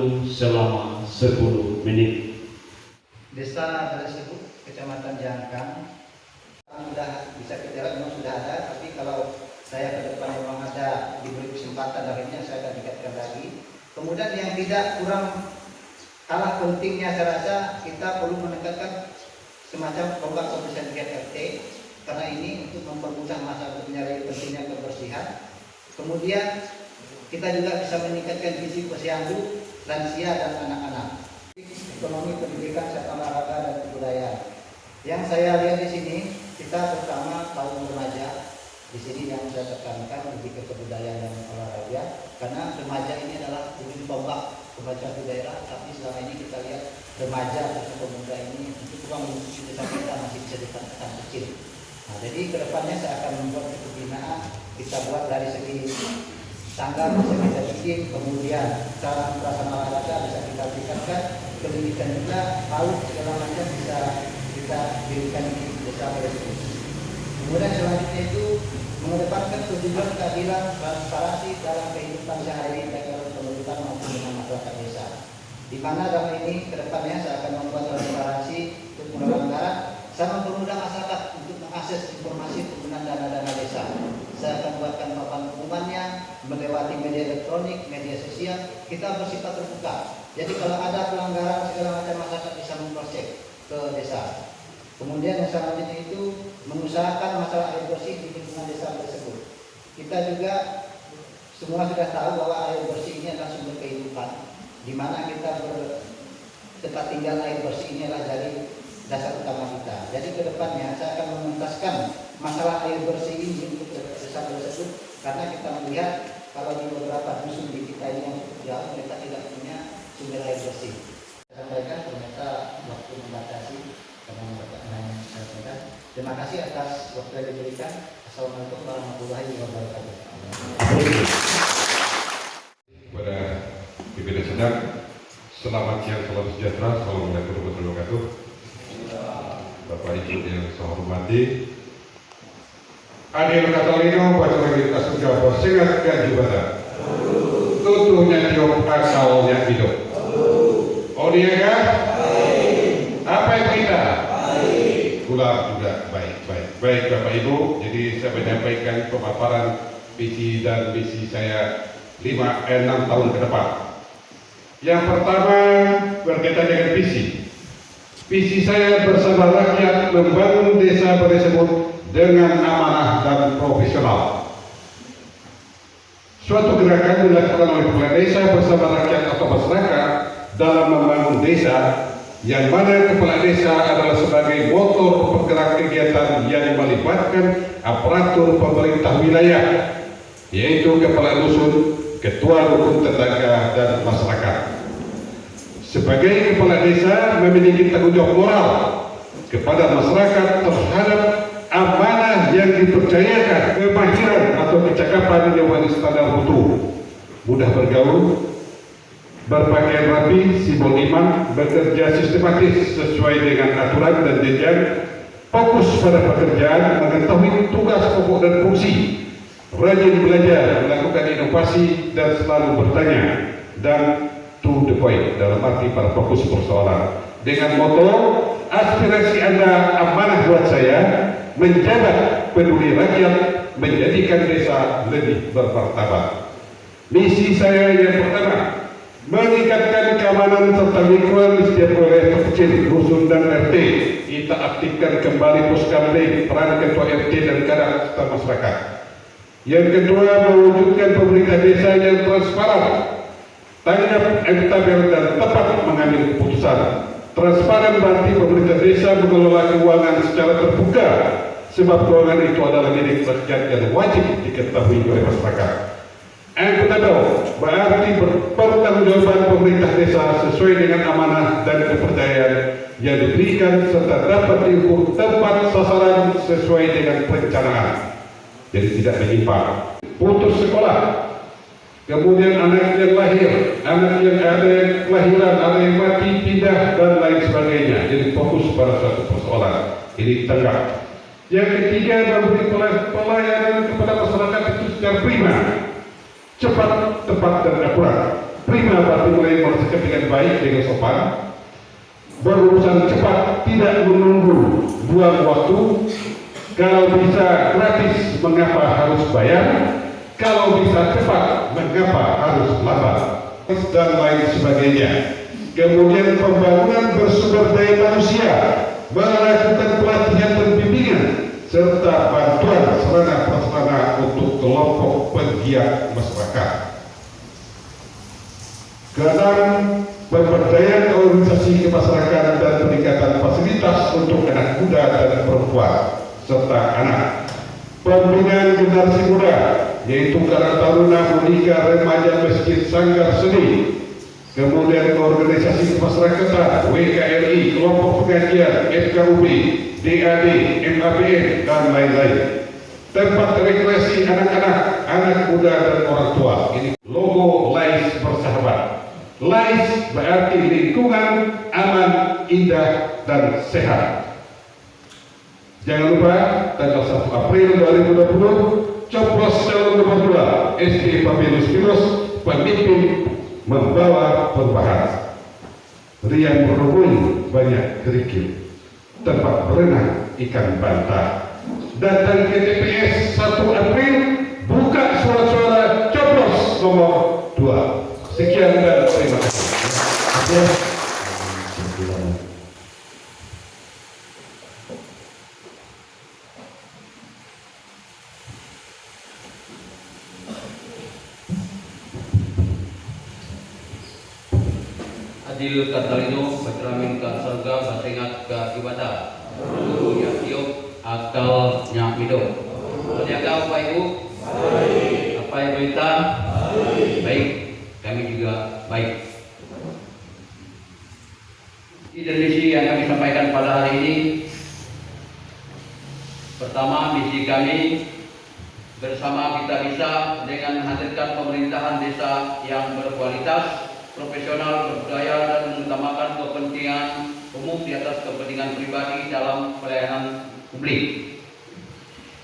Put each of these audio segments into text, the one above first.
waktu selama 10 menit. Desa tersebut, Kecamatan Jangkang, sudah bisa kita lihat memang sudah ada, tapi kalau saya ke depan memang ada diberi kesempatan, akhirnya saya akan tingkatkan lagi. Kemudian yang tidak kurang kalah pentingnya, saya rasa kita perlu meningkatkan semacam program pembersihan RT, karena ini untuk mempermudah masa untuk menyadari pentingnya kebersihan. Kemudian kita juga bisa meningkatkan gizi posyandu, lansia dan anak-anak. Ekonomi, pendidikan, serta olahraga dan kebudayaan. Yang saya lihat di sini, kita terutama kaum remaja di sini yang saya tekankan lebih ke kebudayaan dan olahraga, karena remaja ini adalah ujung tombak kemajuan daerah. Tapi selama ini kita lihat remaja atau pemuda ini untuk ruang lingkup desa kita masih bisa dikatakan kecil. Nah, jadi kedepannya saya akan membuat pembinaan, kita buat dari segi tangga bisa kita bikin, kemudian cara pelaksanaan olahraga bisa kita tingkatkan, pendidikan juga, paut segala macam bisa kita dirikan di desa tersebut. Kemudian selanjutnya itu mengedepankan tujuan keadilan transparansi dalam kehidupan sehari-hari baik dalam pemerintahan maupun dengan masyarakat desa. Di mana dalam ini kedepannya saya akan membuat transparansi untuk pengelolaan anggaran, saya mempermudah masyarakat untuk mengakses informasi penggunaan dana-dana desa. Saya akan buatkan papan pengumumannya melewati media elektronik, media sosial, kita bersifat terbuka. Jadi kalau ada pelanggaran segala macam, masyarakat bisa mengcross-check ke desa. Kemudian yang selanjutnya itu mengusahakan masalah air bersih di lingkungan desa tersebut. Kita juga semua sudah tahu bahwa air bersih ini adalah sumber kehidupan, di mana kita tempat tinggal air bersih ini adalah dari dasar utama kita. Jadi ke depannya saya akan menuntaskan masalah air bersih ini untuk desa tersebut, karena kita melihat kalau di beberapa dusun di kita ini yang jauh mereka tidak punya sumber air bersih. Saya sampaikan ternyata waktu membatasi karena pertanyaan yang saya sampaikan. Terima kasih atas waktu yang diberikan. Assalamualaikum warahmatullahi wabarakatuh. Kepada pimpinan sidang, selamat siang, salam sejahtera, assalamualaikum warahmatullahi wabarakatuh. Bapak Ibu yang saya hormati, adil kata lino baca lagi kasus Jawa Sengat gaji badan tutuhnya tiup asalnya hidup. Oh dia kan? Apa yang kita? Ulang juga baik Bapak Ibu. Jadi saya menyampaikan pemaparan visi dan misi saya 5-6 tahun ke depan. Yang pertama berkaitan dengan visi. Visi saya bersama rakyat membangun desa tersebut dengan amanah dan profesional. Suatu gerakan dilakukan oleh kepala desa bersama rakyat atau masyarakat dalam membangun desa, yang mana kepala desa adalah sebagai motor penggerak kegiatan yang melibatkan aparatur pemerintah wilayah, yaitu kepala dusun, ketua rukun tetangga, dan masyarakat. Sebagai kepala desa memiliki tanggung jawab moral kepada masyarakat terhadap amanah yang dipercayakan, kemahiran atau kecakapan yang memenuhi standar mutu, mudah bergaul, berpakaian rapi, simbol iman, bekerja sistematis sesuai dengan aturan dan jenjang, fokus pada pekerjaan, mengetahui tugas pokok dan fungsi, rajin belajar, melakukan inovasi dan selalu bertanya, dan to the point dalam arti pada fokus persoalan. Dengan moto aspirasi Anda amanah buat saya, menjabat peduli rakyat, menjadikan desa lebih bermartabat. Misi saya yang pertama, meningkatkan keamanan serta lingkungan di setiap wilayah terkecil, dusun dan RT. Kita aktifkan kembali poskamling, peran ketua RT dan kadang serta masyarakat. Yang kedua, mewujudkan pemerintah desa yang transparan, tanggap, akuntabel dan tepat mengambil keputusan. Transparan berarti pemerintah desa mengelola keuangan secara terbuka, sebab keuangan itu adalah milik rakyat yang wajib diketahui oleh masyarakat. Akuntabel berarti pertanggungjawaban pemerintah desa sesuai dengan amanah dan kepercayaan yang diberikan serta dapat diukur tepat sasaran sesuai dengan perencanaan. Jadi tidak menyimpang. Putus sekolah, kemudian anak yang lahir, anak yang ada yang kelahiran, ada yang mati, pindah, dan lain sebagainya. Jadi fokus pada suatu persoalan. Ini tanggap. Yang ketiga, memberi pelayanan kepada masyarakat itu secara prima, cepat, tepat, dan akurat. prima berarti mulai bersikap dengan baik, dengan sopan, berurusan cepat, tidak menunggu, buang waktu, kalau bisa gratis mengapa harus bayar, kalau bisa cepat mengapa harus lambat, dan lain sebagainya. Kemudian pembangunan bersumber daya manusia, melakukan pelatihan dan bimbingan, serta bantuan sarana-prasarana untuk kelompok penggiat masyarakat. Keenam, pemberdayaan organisasi kemasyarakatan dan peningkatan fasilitas untuk anak muda dan perempuan serta anak. Pembinaan generasi muda, yaitu Karang Taruna, Munika, Remaja, Masjid, Sanggar Seni. Kemudian organisasi kemasyarakatan, WKRI, kelompok pengajian, FKUB, DAD, MAPN, dan lain-lain. Tempat rekreasi anak-anak, anak muda dan orang tua. Ini logo LAIS bersahabat. LAIS berarti lingkungan aman, indah, dan sehat. Jangan lupa tanggal 1 April 2020 coblos calon nomor 2 SD Papinus Pinus, pemimpin membawa perubahan. Riang berhubung banyak kerikil, tempat berenang ikan bantah. Datang ke TPS 1 April, buka suara-suara coblos nomor 2. Sekian dan terima kasih. Adil Katalino, Batramin Ka Sarga, Basengat Ka Ibadah, Ya Tiup, Akal Nyamido. Berjaga Bapak Ibu? Baik. Apa Ibu Intan? Baik. Kami juga baik. Dan misi yang kami sampaikan pada hari ini, pertama, misi kami bersama kita bisa dengan menghadirkan pemerintahan desa yang berkualitas, profesional, berbudaya, dan mengutamakan kepentingan umum di atas kepentingan pribadi dalam pelayanan publik.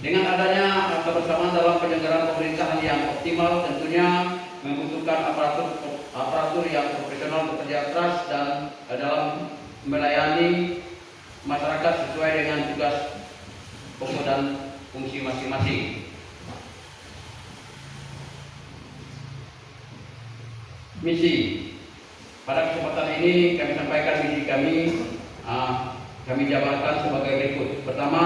Dengan adanya kebersamaan dalam penyelenggaraan pemerintahan yang optimal, tentunya membutuhkan aparatur yang profesional, bekerja keras, dan dalam melayani masyarakat sesuai dengan tugas pokok dan fungsi masing-masing. Misi pada kesempatan ini kami sampaikan misi kami jabarkan sebagai berikut. Pertama,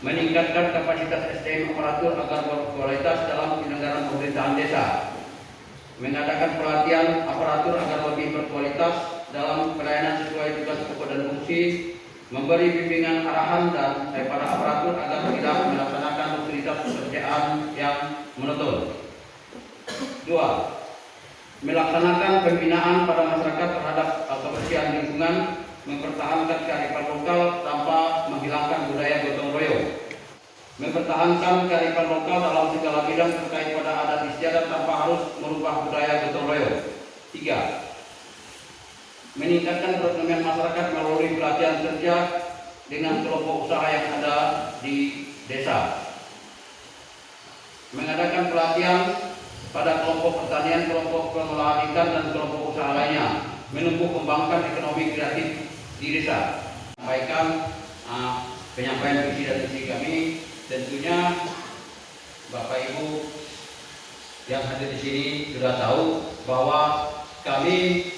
meningkatkan kapasitas SDM aparatur agar berkualitas dalam penyelenggaraan pemerintahan desa. Mengadakan pelatihan aparatur agar lebih berkualitas dalam pelayanan sesuai tugas pokok dan fungsi. Memberi bimbingan arahan dan kepada aparatur agar tidak melaksanakan rutinitas pekerjaan yang monoton. 2. Melaksanakan pembinaan pada masyarakat terhadap kebersihan lingkungan, mempertahankan kearifan lokal tanpa menghilangkan budaya gotong royong. Mempertahankan kearifan lokal dalam segala bidang terkait pada adat istiadat tanpa harus merubah budaya gotong royong. 3. Meningkatkan perekonomian masyarakat melalui pelatihan kerja dengan kelompok usaha yang ada di desa. Mengadakan pelatihan pada kelompok pertanian, kelompok pengolahan ikan, dan kelompok usaha lainnya, menumbuh kembangkan ekonomi kreatif di desa. Sampaikan penyampaian visi dan misi kami, tentunya Bapak Ibu yang hadir di sini sudah tahu bahwa kami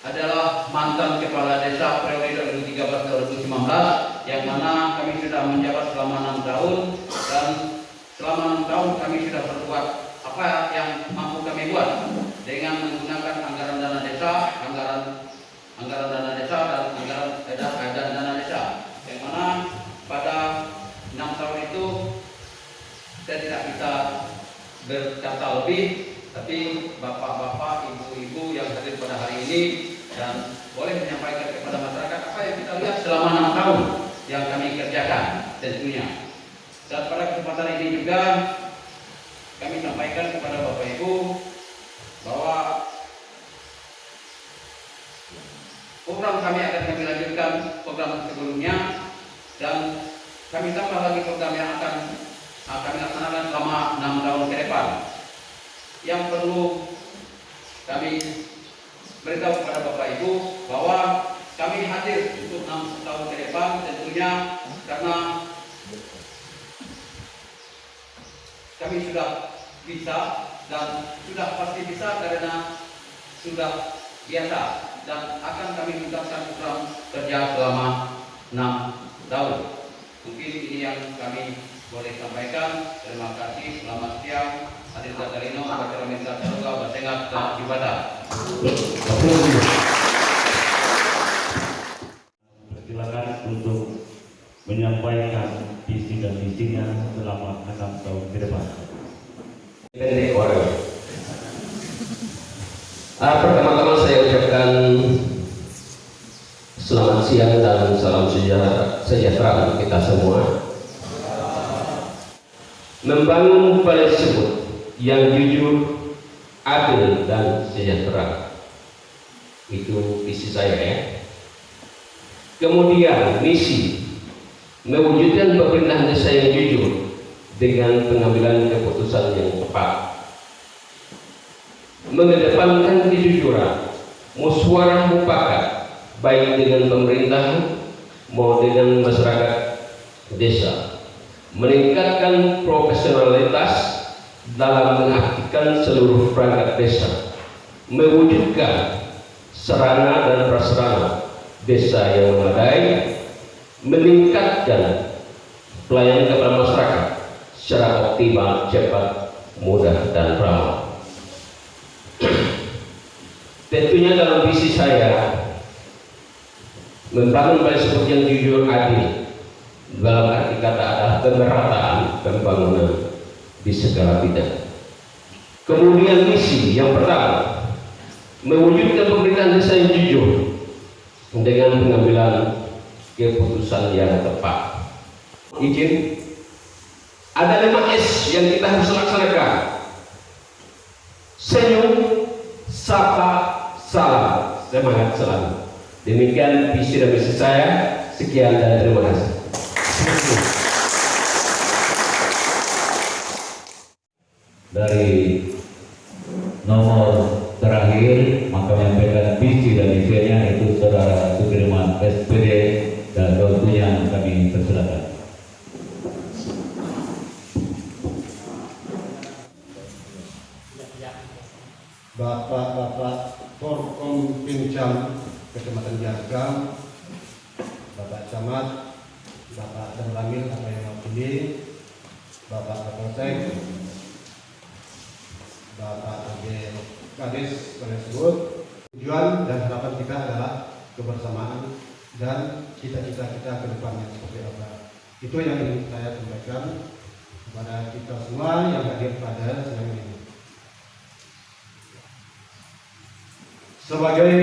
adalah mantan kepala desa periode 2013-2015, yang mana kami sudah menjabat selama 6 tahun, dan selama 6 tahun kami sudah berbuat apa yang mampu kami buat dengan menggunakan anggaran dana desa, anggaran dana desa, dan anggaran dana desa, yang mana pada 6 tahun itu saya tidak bisa berkata lebih, tapi bapak-bapak, ibu-ibu yang hadir pada hari ini dan boleh menyampaikan kepada masyarakat apa yang kita lihat selama 6 tahun yang kami kerjakan tentunya. Dan pada kesempatan ini juga kami sampaikan kepada Bapak Ibu bahwa program kami akan kami lanjutkan program sebelumnya, dan kami tambah lagi program yang akan kami laksanakan selama 6 tahun ke depan. Yang perlu kami beritahu kepada Bapak Ibu bahwa kami hadir untuk 6 tahun ke depan tentunya karena kami sudah bisa dan sudah pasti bisa karena sudah biasa dan akan kami tuntaskan program kerja selama 6 tahun. Mungkin ini yang kami boleh sampaikan. Terima kasih. Selamat siang. Hadir Katarino, Bacara Minta Saruga, Basengat, dan Ibadah. Silakan untuk menyampaikan visi dan misinya selama 6 tahun ke depan. Pendek orang. Pertama-tama saya ucapkan selamat siang dan salam sejahtera untuk kita semua. Membangun Balai Sebut yang jujur, adil dan sejahtera, itu visi saya ya. Kemudian misi, mewujudkan pemerintahan desa yang jujur dengan pengambilan keputusan yang tepat, mengedepankan kejujuran, musyawarah mufakat baik dengan pemerintah maupun dengan masyarakat desa, meningkatkan profesionalitas dalam mengaktifkan seluruh perangkat desa, mewujudkan sarana dan prasarana desa yang memadai, meningkatkan pelayanan kepada masyarakat secara optimal, cepat, mudah, dan ramah. Tentunya dalam visi saya membangun Balai Sebut yang jujur, adil, dalam arti kata adalah pemerataan pembangunan di segala bidang. Kemudian misi yang pertama, mewujudkan pemerintahan desa yang jujur dengan pengambilan keputusan yang tepat. Izin, ada 5S yang kita harus laksanakan: senyum, sapa, salam, semangat selalu. Demikian visi dan misi saya. Sekian dan terima kasih. Dari nomor terakhir maka menyampaikan visi dan misinya itu Saudara Sudirman SPD, dan waktunya kami persilakan. Bapak-bapak Forkom Pincam Kecamatan Jargam, Bapak Camat, Bapak Damramil apa yang mewakili, Bapak Kapolsek, Bapak Kadis Balai Sebut. Tujuan dan harapan kita adalah kebersamaan dan cita-cita kita ke depannya seperti apa. Itu yang ingin saya sampaikan kepada kita semua yang hadir pada siang ini. Sebagai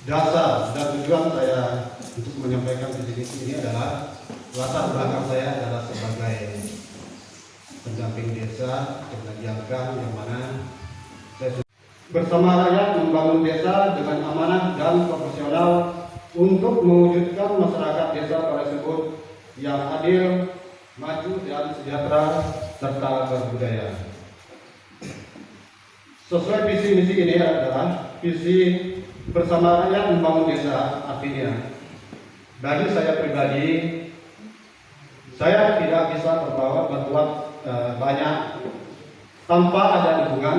dasar dan tujuan saya untuk menyampaikan visi ini adalah latar belakang saya adalah sebagai pendamping desa Jargam, yang mana saya bersama rakyat membangun desa dengan amanah dan profesional untuk mewujudkan masyarakat desa Balai Sebut yang adil, maju dan sejahtera serta berbudaya. Sesuai visi misi ini adalah visi bersama rakyat membangun desa. Artinya bagi saya pribadi, saya tidak bisa berbuat banyak tanpa ada dukungan,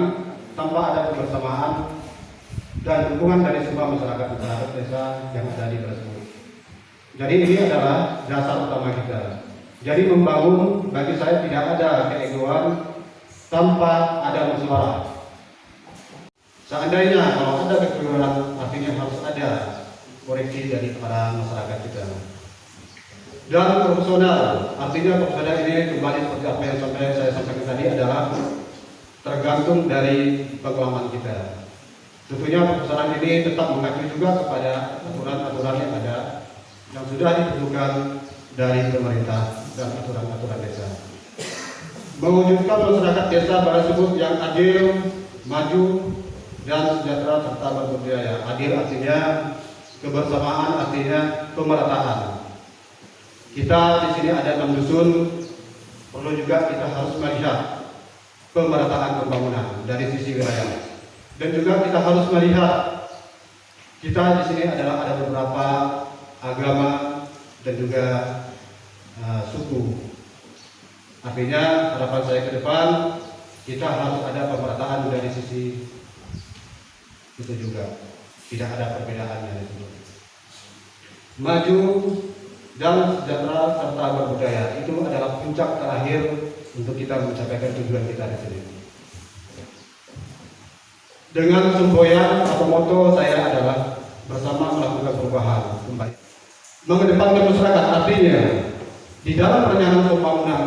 tanpa ada kebersamaan dan dukungan dari semua masyarakat desa yang ada di Balai Sebut. Jadi ini adalah dasar utama kita. Jadi membangun bagi saya tidak ada keegoan tanpa ada musyawarah. Seandainya kalau ada kekurangan, artinya harus ada koreksi dari para masyarakat kita. Dan profesional, artinya profesional ini kembali seperti apa yang saya sampaikan tadi adalah tergantung dari pengalaman kita. Tentunya profesional ini tetap mengacu juga kepada aturan-aturan yang ada, yang sudah ditentukan dari pemerintah dan aturan-aturan desa. Mewujudkan masyarakat desa Balai Sebut yang adil, maju, dan sejahtera serta berbudaya. Adil artinya kebersamaan, artinya pemerataan. Kita di sini ada 6 dusun perlu juga kita harus melihat pemerataan pembangunan dari sisi wilayah. Dan juga kita harus melihat kita di sini adalah ada beberapa agama dan juga suku. Artinya harapan saya ke depan kita harus ada pemerataan dari sisi itu juga, tidak ada perbedaannya itu. Maju dan sejahtera serta berbudaya itu adalah puncak terakhir untuk kita mencapai tujuan kita di sini. Dengan semboyan atau moto saya adalah bersama melakukan perubahan kembali. Mengedepankan masyarakat, artinya di dalam perencanaan pembangunan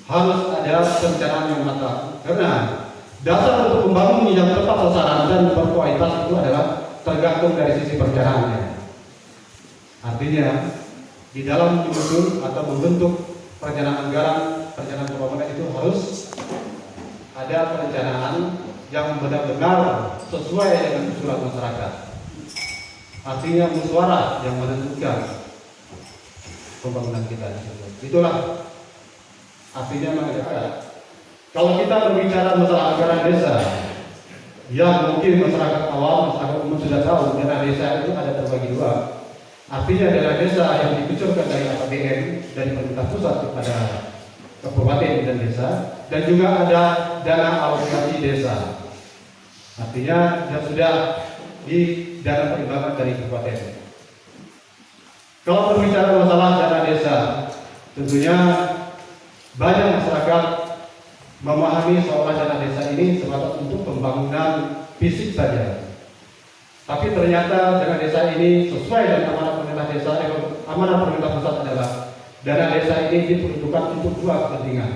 harus ada perencanaan yang matang, karena dasar untuk membangun yang tepat sasaran dan berkualitas itu adalah tergantung dari sisi perencanaannya. Artinya di dalam menyusun atau membentuk perencanaan anggaran, perencanaan pembangunan itu harus ada perencanaan yang benar-benar sesuai dengan usulan masyarakat. Artinya musyawarah yang menentukan pembangunan kita. Itulah artinya mengenai. Kalau kita berbicara masalah anggaran desa, yang mungkin masyarakat awam, masyarakat umum sudah tahu, dana desa itu ada terbagi dua. Artinya dana desa yang dikucurkan dari APBN dari pemerintah pusat kepada kabupaten dan desa, dan juga ada dana alokasi desa. Artinya yang sudah di dana perimbangan dari kabupaten. Kalau berbicara masalah dana desa, tentunya banyak masyarakat memahami seolah dana desa ini sebatas untuk pembangunan fisik saja. Tapi ternyata dana desa ini sesuai dengan amanah pemerintah desa, amanah pemerintah pusat adalah dana desa ini diperuntukkan untuk dua kepentingan.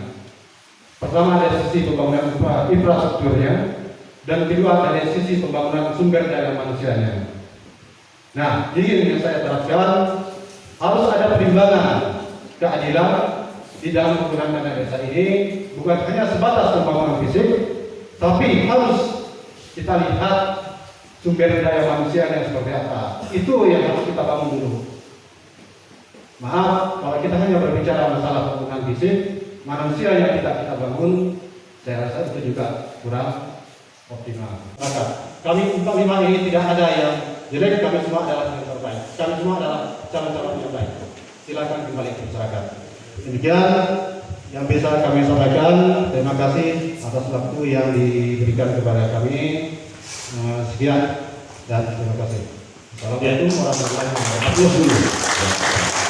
Pertama dari sisi pembangunan infrastrukturnya, dan kedua dari sisi pembangunan sumber daya manusianya. Nah, ini yang saya terapkan, harus ada perimbangan keadilan di dalam penggunaan dana desa ini, bukan hanya sebatas pembangunan fisik, tapi harus kita lihat sumber daya manusia yang seperti apa. Itu yang harus kita bangun dulu. Maaf, kalau kita hanya berbicara masalah pembangunan fisik, manusia yang kita bangun, saya rasa itu juga kurang optimal. Maka kami 45 ini tidak ada yang jelek, kami semua adalah yang terbaik. Kami semua adalah calon-calon yang baik. Silakan kembali ke masyarakat. Demikian yang bisa kami sampaikan. Terima kasih atas waktu yang diberikan kepada kami. Sekian dan terima kasih. Assalamualaikum warahmatullahi wabarakatuh.